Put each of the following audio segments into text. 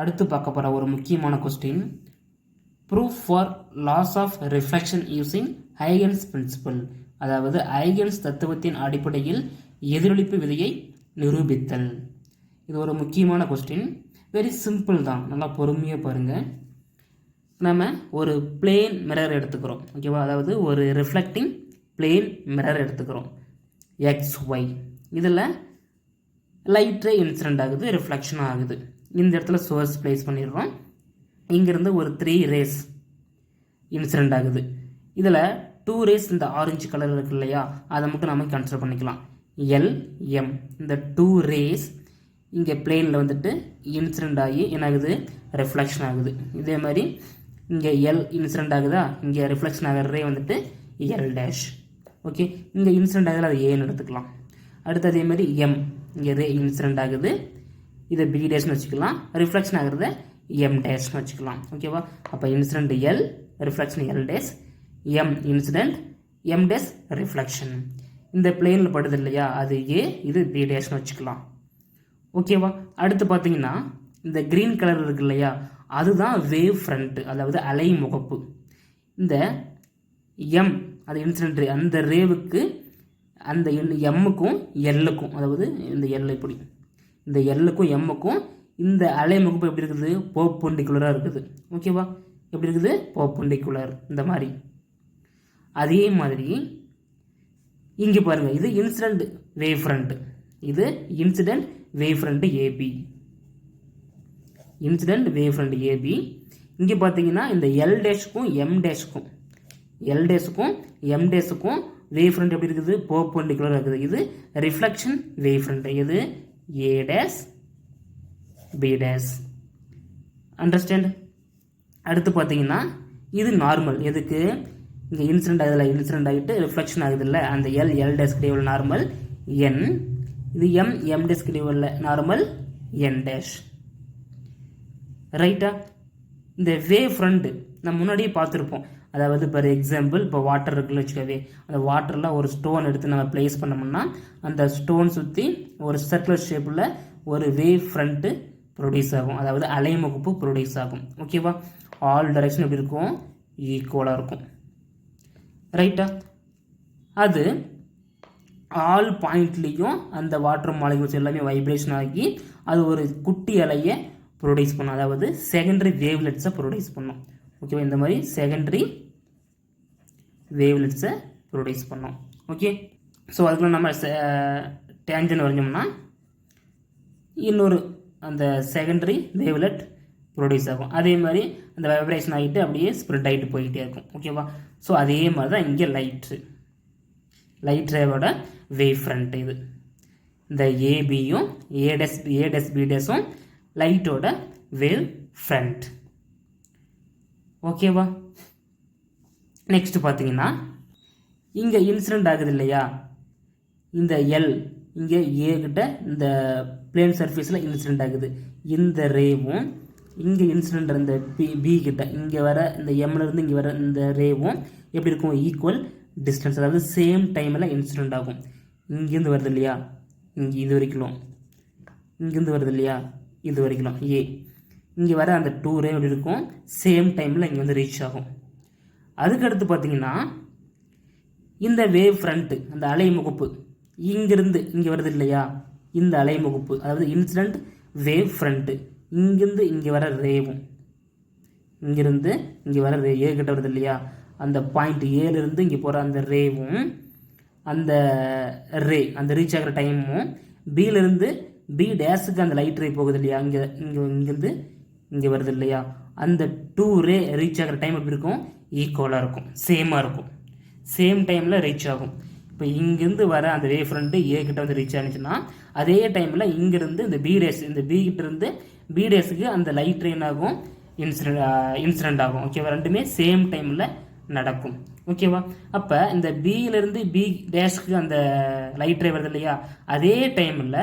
அடுத்து பார்க்க போகிற ஒரு முக்கியமான question, proof for laws of reflection using Huygens principle. அதாவது ஹைகன்ஸ் தத்துவத்தின் அடிப்படையில் எதிரொலிப்பு விதியை நிரூபித்தல். இது ஒரு முக்கியமான கொஸ்டின். வெரி சிம்பிள் தான், நல்லா பொறுமையாக பாருங்கள். நம்ம ஒரு பிளேன் மிரர் எடுத்துக்கிறோம், ஓகேவா? அதாவது ஒரு ரிஃப்ளெக்டிங் பிளேன் மிரர் எடுத்துக்கிறோம், XY. இதில் லைட் ரே இன்சிடென்ட் ஆகுது, ரிஃப்ளெக்ஷன் ஆகுது. இந்த இடத்துல சோர்ஸ் பிளேஸ் பண்ணிடுறோம். இங்கேருந்து ஒரு 3 ரேஸ் இன்சிடென்ட் ஆகுது. இதில் 2 ரேஸ் இந்த ஆரஞ்சு கலர் இருக்கு இல்லையா, அதை மட்டும் நம்ம கன்சிடர் பண்ணிக்கலாம். LM இந்த 2 ரேஸ் இங்கே பிளேனில் வந்துட்டு இன்சிடென்ட் ஆகி என்ன ஆகுது, ரிஃப்ளெக்ஷன் ஆகுது. இதே மாதிரி இங்கே L இன்சிடென்ட் ஆகுதா, இங்கே ரிஃப்ளெக்ஷன் ஆகிற ரே வந்துட்டு L'. ஓகே, இங்கே இன்சிடென்ட் ஆகுது, அது ஏன்னு எடுத்துக்கலாம். அடுத்து அதே மாதிரி M இங்கே ரே இன்சிடென்ட் ஆகுது, இதை B' வச்சுக்கலாம். ரிஃப்ளெக்ஷன் ஆகிறத M' வச்சுக்கலாம், ஓகேவா? அப்போ incident L, reflection L', M incident, M' reflection. இந்த பிளேனில் படுது இல்லையா, அது A, இது B' வச்சுக்கலாம், ஓகேவா? அடுத்து பார்த்தீங்கன்னா இந்த க்ரீன் கலர் இருக்கு இல்லையா, அதுதான் வேவ் ஃப்ரண்ட், அதாவது அலை முகப்பு. இந்த M அது இன்சிடென்ட் ரே, அந்த ரேவுக்கு அந்த எம்முக்கும் எல்லுக்கும், அதாவது இந்த எல் இப்படி, இந்த எல்லுக்கும் எம்முக்கும் இந்த அலை முகப்பு எப்படி இருக்குது, பெர்பெண்டிகுலராக இருக்குது, ஓகேவா? எப்படி இருக்குது, பெர்பெண்டிகுலர் இந்த மாதிரி. அதே மாதிரி இங்கே பாருங்கள், இது இன்சிடென்ட் வேவ் ஃப்ரண்ட், இது incident wave front AB, incident wave front AB. இங்கே பார்த்தீங்கன்னா இந்த L''க்கும் M''க்கும், L''க்கும் M''க்கும் வேவ் ஃப்ரண்ட் எப்படி இருக்குது, பெர்பெண்டிகுலராக இருக்குது. இது ரிஃப்ளெக்ஷன் வேவ் ஃப்ரண்ட், இது A', B'. அண்டர்ஸ்டாண்ட்? அடுத்து பார்த்தீங்கன்னா இது நார்மல். எதுக்கு, இங்கே இன்சிடென்ட் ஆகுதில்ல, இன்சிடென்ட் ஆகிட்டு ரிஃப்ளெக்ஷன் ஆகுதில்ல, அந்த L'' கிடையாது நார்மல் N. இது M' கிடையாது நார்மல் N'. ரைட்டா? இந்த வேவ் ஃப்ரண்ட் நம்ம முன்னாடியே பார்த்துருப்போம். அதாவது ஃபார் எக்ஸாம்பிள், இப்போ வாட்டர் இருக்குன்னு வச்சுக்கவே, அந்த வாட்டரில் ஒரு ஸ்டோன் எடுத்து நம்ம பிளேஸ் பண்ணோம்னா அந்த ஸ்டோன் சுற்றி ஒரு சர்க்குலர் ஷேப்பில் ஒரு வேவ் ஃப்ரண்ட்டு ப்ரொடியூஸ் ஆகும், அதாவது அலைமுகப்பு ப்ரொடியூஸ் ஆகும், ஓகேவா? ஆல் டைரக்ஷன் எப்படி இருக்கும், ஈக்குவலாக இருக்கும். ரைட்டா? அது ஆல் பாயிண்ட்லேயும் அந்த வாட்டர் மாலிகுல்ஸ் எல்லாமே வைப்ரேஷன் ஆகி அது ஒரு குட்டி அலையை ப்ரொடியூஸ் பண்ணும், அதாவது செகண்டரி வேவ்லெட்ஸை ப்ரொடியூஸ் பண்ணும், ஓகேவா? இந்த மாதிரி செகண்டரி வேவ்லெட்ஸை ப்ரொடியூஸ் பண்ணோம், ஓகே? ஸோ அதுக்குள்ள நம்ம டேஞ்சன் வரைஞ்சோம்னா இன்னொரு அந்த செகண்டரி வேவ்லெட் ப்ரொடியூஸ் ஆகும். அதே மாதிரி அந்த வைப்ரேஷன் ஆகிட்டு அப்படியே ஸ்ப்ரெட் ஆகிட்டு போய்கிட்டே இருக்கும், ஓகேவா? ஸோ அதே மாதிரி தான் இங்கே லைட் ரேவோட வேவ் ஃப்ரண்ட். இது இந்த ஏபியும் A', B', லைட்டோட வேவ் ஃப்ரண்ட், ஓகேவா? நெக்ஸ்ட் பார்த்தீங்கன்னா இங்கே இன்சிடென்ட் ஆகுது இல்லையா, இந்த L இங்கே A கிட்ட இந்த பிளேன் சர்ஃபேஸில் இன்சிடென்ட் ஆகுது. இந்த ரேவும் இங்கே இன்சிடென்ட் இந்த B கிட்ட இங்கே வர இந்த Mலேருந்து இங்கே வர இந்த ரேவும் எப்படி இருக்கும், ஈக்குவல் டிஸ்டன்ஸ், அதாவது சேம் டைமில் இன்சிடென்ட் ஆகும். இங்கேருந்து வருது இல்லையா, இங்கே இது வரைக்கும், இங்கேருந்து வருது இல்லையா இது வரைக்கும் A, இங்கே வர அந்த 2 ரே எப்படி இருக்கும், சேம் டைமில் இங்கே வந்து ரீச் ஆகும். அதுக்கடுத்து பார்த்தீங்கன்னா இந்த வேவ் ஃப்ரண்ட்டு, அந்த அலைமுகப்பு இங்கிருந்து இங்கே வருது இல்லையா, இந்த அலைமுகப்பு, அதாவது இன்சிடென்ட் வேவ் ஃப்ரண்ட்டு, இங்கேருந்து இங்கே வர ரேவும் இங்கிருந்து இங்கே வர ரே A கிட்ட வருது இல்லையா, அந்த பாயிண்ட் Aலேருந்து இங்கே போகிற அந்த ரேவும் அந்த ரே அந்த ரீச் ஆகிற டைமும் Bலேருந்து B''க்கு அந்த லைட் ரே போகுது இல்லையா, இங்கேருந்து இங்கே வருது இல்லையா, அந்த 2 ரே ரீச் ஆகிற டைம் எப்படி இருக்கும், ஈக்குவலாக இருக்கும், சேமாக இருக்கும், சேம் டைமில் ரீச் ஆகும். இப்போ இங்கேருந்து வர அந்த வேவ் ஃப்ரண்ட்டு A கிட்ட வந்து ரீச் ஆனிச்சுன்னா அதே டைமில் இங்கேருந்து இந்த இந்த B கிட்டேருந்து B''க்கு அந்த லைட் ரெயின் ஆகும், இன்சிடென்ட் ஆகும், ஓகேவா? ரெண்டுமே சேம் டைமில் நடக்கும், ஓகேவா? அப்போ இந்த Bலேருந்து B''க்கு அந்த லைட் ரே வருது இல்லையா, அதே டைமில்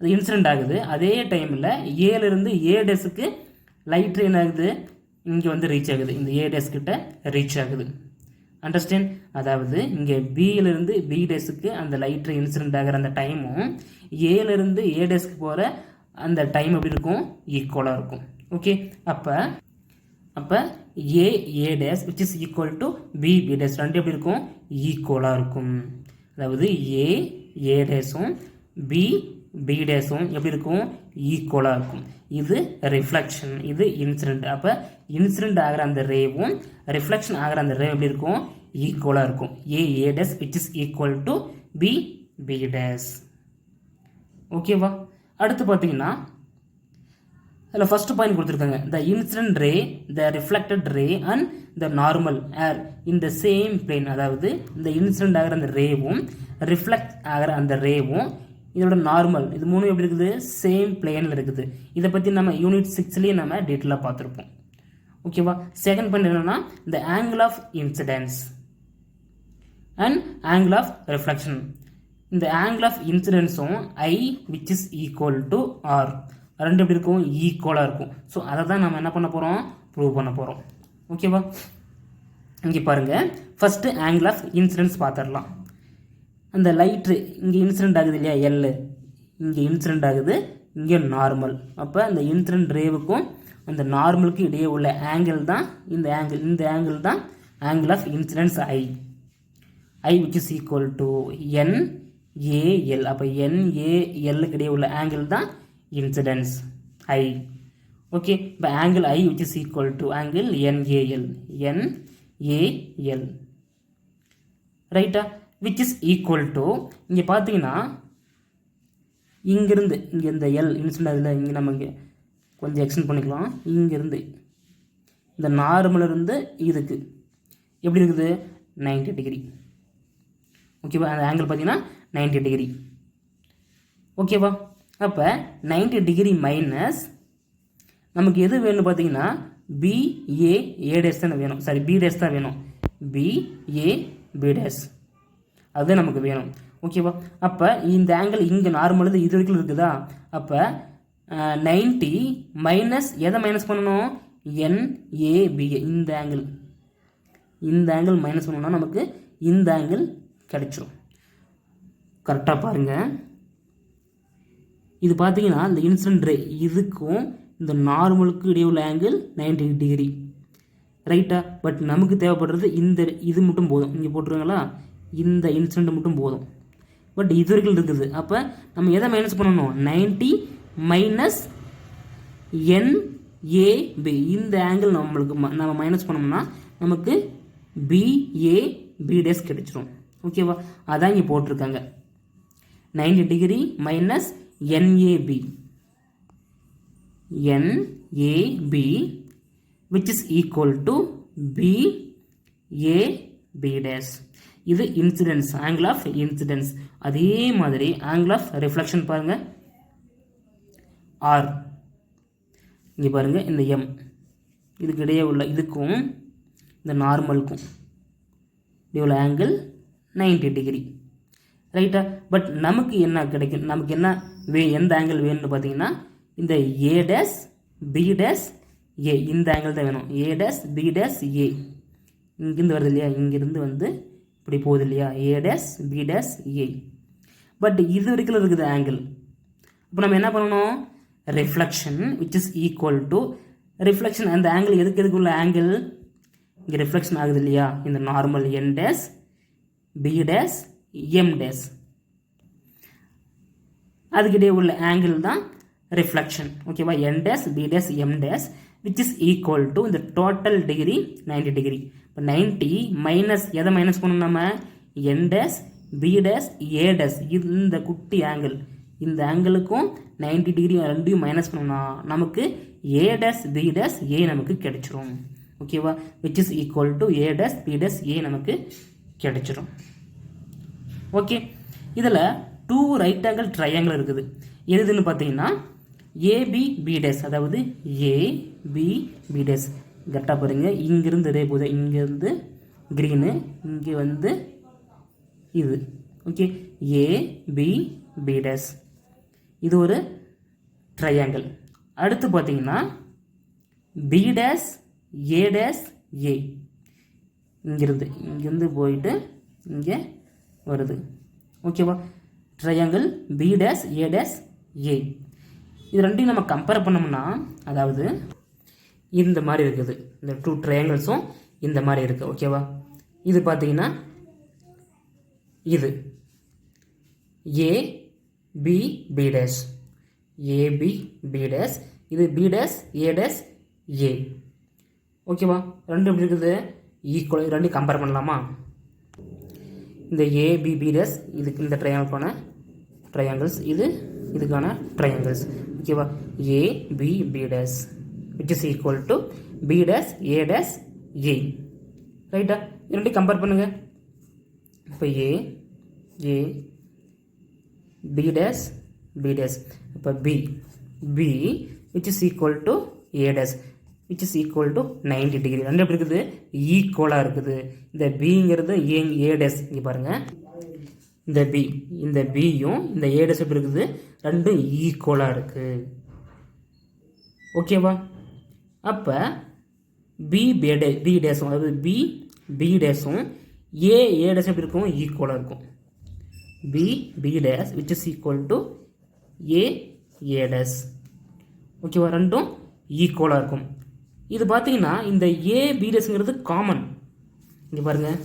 அது இன்சிடென்ட் ஆகுது. அதே டைமில் Aலேருந்து A''க்கு லைட் ரெயின் ஆகுது, இங்கே வந்து ரீச் ஆகுது, இந்த A' கிட்ட ரீச் ஆகுது. அண்டர்ஸ்டாண்ட்? அதாவது இங்கே Bலேருந்து B''க்கு அந்த லைட் ரே இன்சிடென்ட் ஆகிற அந்த டைமும் Aலேருந்து A''க்கு போகிற அந்த டைம் எப்படி இருக்கும், ஈக்குவலாக இருக்கும். ஓகே, அப்போ A dash which is equal to B dash ரெண்டு எப்படி இருக்கும், ஈக்குவலாக இருக்கும். அதாவது ஏ டேஸும் பி டேஸும் எப்படி இருக்கும், ஈக்குவலாக இருக்கும். இது ரிஃப்ளெக்ஷன், இது இன்சிடென்ட். அப்போ இன்சிடென்ட் ஆகிற அந்த ரேவும் ரிஃப்ளெக்ஷன் ஆகிற அந்த ரே எப்படி இருக்கும், ஈக்குவலாக இருக்கும். A dash which is equal to B dash. ஓகேவா? அடுத்து பார்த்தீங்கன்னா அதில் ஃபர்ஸ்ட் பாயிண்ட் கொடுத்துருக்காங்க. The incident ray, the reflected ray and the normal are in the same plane. அதாவது இந்த இன்சிடென்ட் ஆகிற அந்த ரேவும் ரிஃப்ளெக்ட் ஆகிற அந்த ரேவும் இதோட நார்மல், இது மூணு எப்படி இருக்குது, சேம் பிளேனில் இருக்குது. இதை பற்றி நம்ம யூனிட் 6லேயே நம்ம டீட்டெயிலாக பார்த்துருப்போம். ஓகேவா? செகண்ட் பாயிண்ட் என்னன்னா, the angle of incidence and angle of reflection. இந்த ஆங்கிள் ஆஃப் இன்சிடென்ஸும் I which is equal to R ரெண்டு எப்படி இருக்கும், ஈக்குவலாக இருக்கும். ஸோ அதை தான் நம்ம என்ன பண்ண போகிறோம், ப்ரூவ் பண்ண போகிறோம். ஓகேவா? இங்கே பாருங்கள், ஃபஸ்ட்டு ஆங்கிள் ஆஃப் இன்சிடென்ஸ் பார்த்துடலாம். அந்த லைட்ரு இங்கே இன்சிடென்ட் ஆகுது இல்லையா, எல் இங்கே இன்சிடென்ட் ஆகுது, இங்கே நார்மல். அப்போ அந்த இன்சிடென்ட் ரேவுக்கும் அந்த நார்மலுக்கும் இடையே உள்ள ஆங்கிள் தான் இந்த ஆங்கிள் தான் angle of incidence I which is equal to NAL. அப்போ NALக்கு இடையே உள்ள ஆங்கிள் தான் இன்சிடென்ஸ் ஐ. ஓகே, இப்போ angle I which is equal to angle NAL ரைட்டா, விச் இஸ் ஈக்குவல் டு இங்கே பார்த்தீங்கன்னா இங்கிருந்து இங்கே இந்த எல் இன்சிடென்ட் அதில் இங்கே நம்ம இங்கே கொஞ்சம் எக்ஸ்டெண்ட் பண்ணிக்கலாம். இங்கேருந்து இந்த நார்மலிருந்து இதுக்கு எப்படி இருக்குது, 90 டிகிரி. ஓகேவா? அந்த ஆங்கிள் பார்த்தீங்கன்னா 90 டிகிரி. ஓகேவா? அப்போ 90 டிகிரி மைனஸ் நமக்கு எது வேணும் பார்த்தீங்கன்னா BA டேஸ் தான் வேணும். சாரி, B டேஸ் தான் வேணும். B டேஸ் அது நமக்கு வேணும். ஓகேவா? அப்போ இந்த ஆங்கிள் இங்கே நார்மல் இது வரைக்கும் இருக்குதா, அப்போ 90 மைனஸ் எதை மைனஸ் பண்ணணும், NAB. இந்த ஆங்கிள் மைனஸ் பண்ணணும்னா நமக்கு இந்த ஆங்கிள் கிடைச்சிடும். கரெக்டாக பாருங்கள், இது பார்த்தீங்கன்னா இந்த இன்சிடென்ட் ரே இதுக்கும் இந்த நார்மலுக்கு இடையே உள்ள ஆங்கிள் 90 டிகிரி ரைட்டா. பட் நமக்கு தேவைப்படுறது இது மட்டும் போதும். இங்கே போட்டுருங்களா, இந்த இன்சிடென்ட் மட்டும் போதும். பட் இது வரைக்கும் இருக்குது. அப்போ நம்ம எதை மைனஸ் பண்ணணும், 90 மைனஸ் NAB. இந்த ஆங்கிள் நம்ம மைனஸ் பண்ணோம்னா நமக்கு BA டேஸ் கிடைச்சிரும். ஓகேவா? அதான் இங்கே போட்டிருக்காங்க, 90 degree minus NAB which is equal to BA dash. இது இன்சிடென்ஸ், ஆங்கிள் ஆஃப் இன்சிடென்ஸ். அதே மாதிரி ஆங்கிள் ஆஃப் ரிஃப்ளெக்ஷன் பாருங்க, R. இங்கே பாருங்க, இந்த M இதுக்கு இடையே உள்ள இதுக்கும் இந்த நார்மலுக்கும் இடையே உள்ள ஆங்கிள் 90 டிகிரி ரைட்டா. பட் நமக்கு என்ன கிடைக்கும், நமக்கு என்ன எந்த ஆங்கிள் வேணும்னு பார்த்தீங்கன்னா இந்த A dash B dash A, இந்த ஆங்கிள் தான் வேணும். A dash B dash A இங்கிருந்து வருது இல்லையா, இங்கிருந்து வந்து இப்படி போகுது இல்லையா, A dash B dash A. But இது வரைக்கும் இருக்குது ஆங்கிள். இப்போ நம்ம என்ன பண்ணணும், reflection which is equal to reflection. அந்த ஆங்கிள் எதுக்கு உள்ள ஆங்கிள், இங்கே ரிஃப்ளெக்ஷன் ஆகுது இல்லையா, இந்த normal N dash B dash M dash அதுக்கிட்டே உள்ள ஆங்கிள் தான் ரிஃப்ளெக்ஷன். ஓகேவா? N dash B dash M dash which is equal to இந்த டோட்டல் டிகிரி 90 டிகிரி. இப்போ 90 மைனஸ் எதை மைனஸ் பண்ணணும், நம்ம N dash B dash A days இந்த குட்டி ஆங்கிள், இந்த ஆங்கிளுக்கும் 90 டிகிரி ரெண்டையும் மைனஸ் பண்ணோம்னா நமக்கு A dash B dash A நமக்கு கிடைச்சிரும். ஓகேவா? Which is equal to A dash B dash A நமக்கு கிடைச்சிரும். ஓகே, இதில் 2 ரைட் ஆங்கிள் ட்ரையாங்கிள் இருக்குது. எதுன்னு பார்த்தீங்கன்னா AB டேஸ், அதாவது AB டேஸ். கரெக்டாக பாருங்க, இங்கிருந்து ரே போகுது, இங்கேருந்து க்ரீனு, இங்கே வந்து இது. ஓகே, AB டேஸ் இது ஒரு ட்ரையாங்கிள். அடுத்து பார்த்தீங்கன்னா B dash A days A, இங்கிருந்து போயிட்டு இங்கே வருது. ஓகேவா? Triangle B dash A days A. இது ரெண்டையும் நம்ம கம்பேர் பண்ணோம்னா அதாவது இந்த மாதிரி இருக்குது, இந்த 2 ட்ரையாங்கிள்ஸும் இந்த மாதிரி இருக்குது. ஓகேவா? இது பார்த்தீங்கன்னா இது A B B dash, AB B dash, இது B dash A dash A. ஓகேவா? ரெண்டு எப்படி இருக்குது? ஈக்குவல். ரெண்டு கம்பேர் பண்ணலாமா? இந்த ஏபிபி டேஷ் இதுக்கு இந்த ட்ரையாங்கிள்கான ட்ரையாங்கிள்ஸ், இது இதுக்கான ட்ரையாங்கிள்ஸ். ஓகேவா? ABB dash which is equal to B dash A dash A. ரைட்டா? இது ரெண்டையும் கம்பேர் பண்ணுங்க. இப்போ A B dash B dash, இப்போ B which is equal to A dash which is equal to 90 degree. ரெண்டு எப்படி இருக்குது? ஈக்குவலாக இருக்குது. இந்த பிங்கிறது ஏ டேஷ், இங்கே பாருங்கள், இந்த பியும் இந்த ஏ டேஷ் எப்படி இருக்குது? ரெண்டும் ஈக்குவலாக இருக்குது. ஓகேவா? அப்போ பி டேஷும், அதாவது பி டேஷும் ஏ டேஷ் எப்படி இருக்கும்? ஈக்குவலாக இருக்கும். B dash which is equal to A dash. ஓகேவா? ரெண்டும் ஈக்குவலாக இருக்கும். இது பார்த்தீங்கன்னா இந்த ஏ பி டேஷ்ங்கிறது காமன். இங்கே பாருங்கள்,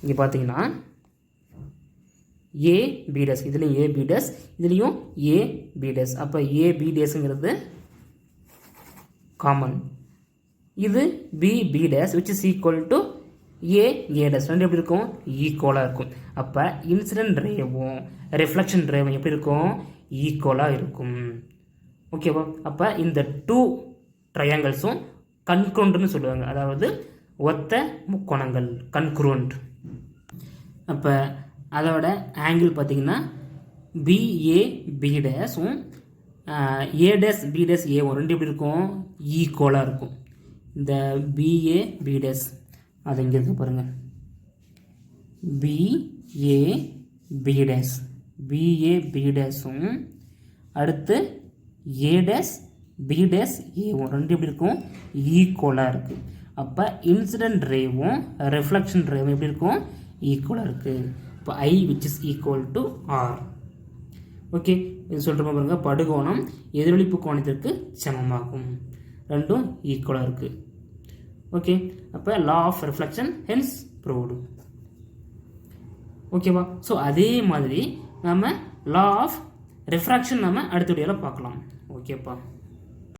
இங்கே பார்த்தீங்கன்னா ஏ பி டேஷ், இதுலேயும் ஏ பி டேஷ், இதுலேயும் ஏ பி டேஷ். அப்போ ஏ பி டேஷ்ங்கிறது காமன். இது B dash which is equal to A dash. ரெண்டு எப்படி இருக்கும்? ஈக்குவலாக இருக்கும். அப்போ இன்சிடென்ட் ரேவும் ரிஃப்ளெக்ஷன் ரேவும் எப்படி இருக்கும்? ஈக்குவலாக இருக்கும். ஓகேவா? அப்போ இந்த 2 ட்ரையாங்கிள்ஸும் கன்க்ரூண்ட்னு சொல்லுவாங்க, அதாவது ஒத்த முக்கோணங்கள், கன்க்ரூண்ட். அப்போ அதோட ஆங்கிள் பார்த்தீங்கன்னா பிஏ பி டேஷும் ஏ டேஷ் பி டேஷ் ஏவும் ரெண்டு எப்படி இருக்கும்? ஈக்குவலாக இருக்கும். இந்த பிஏ பி டேஷ் அது இங்கே இருக்கு பாருங்கள், பிஏ பி டேஷும் அடுத்து ஏ டேஷ் பி டேஷ் ஏவும் ரெண்டு எப்படி இருக்கும்? ஈக்குவலாக இருக்குது. அப்போ இன்சிடென்ட் ரேவும் ரிஃப்ளெக்ஷன் ரேவும் எப்படி இருக்கும்? ஈக்குவலாக இருக்குது. இப்போ I which is equal to R. Okay, இது சொல்கிற பாருங்க, படுகோணம் எதிரொலிப்பு கோணத்திற்கு சமமாகும். ரெண்டும் ஈக்குவலாக இருக்குது. ஓகே, அப்போ law of reflection hence proved. ஓகேவா? ஸோ அதே மாதிரி நம்ம லா ஆஃப் ரிஃப்ராக்ஷன் நம்ம அடுத்த வீடியோவில் பார்க்கலாம். ஓகேப்பா.